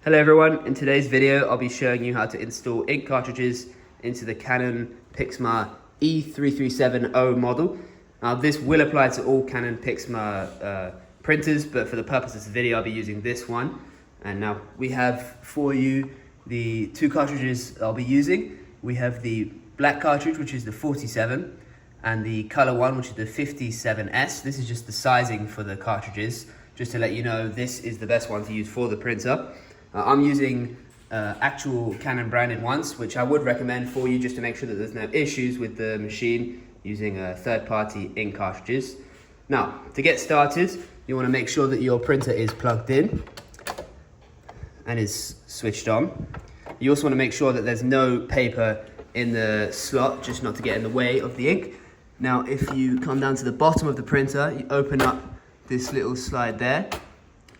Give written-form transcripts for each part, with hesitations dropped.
Hello everyone, in today's video I'll be showing you how to install ink cartridges into the Canon Pixma E3370 model. Now this will apply to all Canon Pixma printers, but for the purpose of this video I'll be using this one. And now we have for you the two cartridges I'll be using. We have the black cartridge, which is the 47, and the color one, which is the 57S. This is just the sizing for the cartridges, just to let you know this is the best one to use for the printer. I'm using actual Canon branded ones, which I would recommend for you just to make sure that there's no issues with the machine using third-party ink cartridges. Now, to get started, you want to make sure that your printer is plugged in and is switched on. You also want to make sure that there's no paper in the slot, just not to get in the way of the ink. Now, if you come down to the bottom of the printer, you open up this little slide there.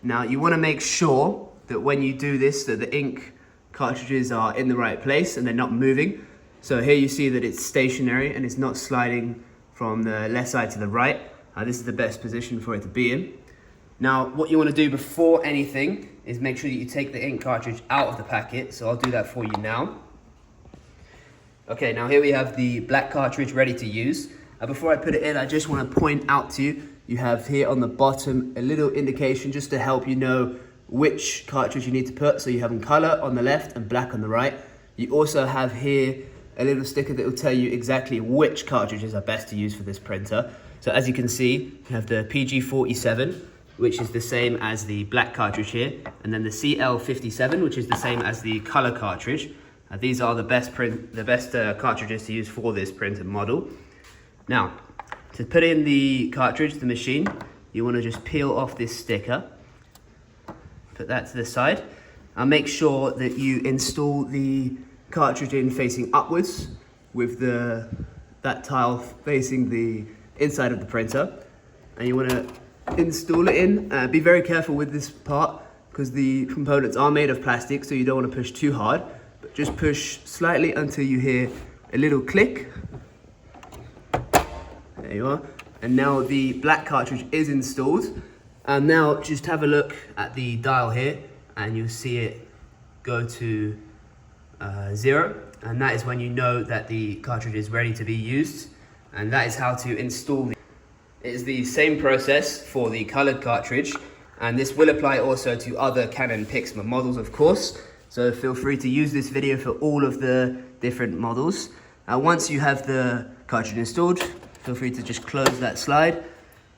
Now, you want to make sure that when you do this, that the ink cartridges are in the right place and they're not moving. So here you see that it's stationary and it's not sliding from the left side to the right. This is the best position for it to be in. Now, what you want to do before anything is make sure that you take the ink cartridge out of the packet. So I'll do that for you now. Okay, now here we have the black cartridge ready to use. Before I put it in, I just want to point out to you, you have here on the bottom a little indication just to help you know which cartridge you need to put. So you have in color on the left and black on the right. You also have here a little sticker that will tell you exactly which cartridges are best to use for this printer. So as you can see, you have the PG47, which is the same as the black cartridge here, and then the CL57, which is the same as the color cartridge. These are the best cartridges to use for this printer model. Now, to put in the cartridge, the machine, you want to just peel off this sticker. Put that to the side. Make sure that you install the cartridge in facing upwards with that tile facing the inside of the printer. And you want to install it in. Be very careful with this part because the components are made of plastic, so you don't want to push too hard. But just push slightly until you hear a little click. There you are. And now the black cartridge is installed. And now just have a look at the dial here and you'll see it go to 0. And that is when you know that the cartridge is ready to be used. And that is how to install it. It is the same process for the colored cartridge. And this will apply also to other Canon Pixma models, of course. So feel free to use this video for all of the different models. Once you have the cartridge installed, feel free to just close that slide,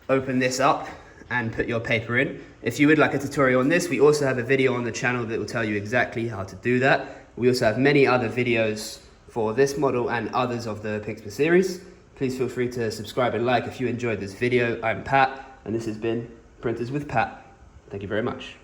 open this up, and put your paper in. If you would like a tutorial on this, we also have a video on the channel that will tell you exactly how to do that. We also have many other videos for this model and others of the Pixma series. Please feel free to subscribe and like if you enjoyed this video. I'm Pat, and this has been Printers with Pat. Thank you very much.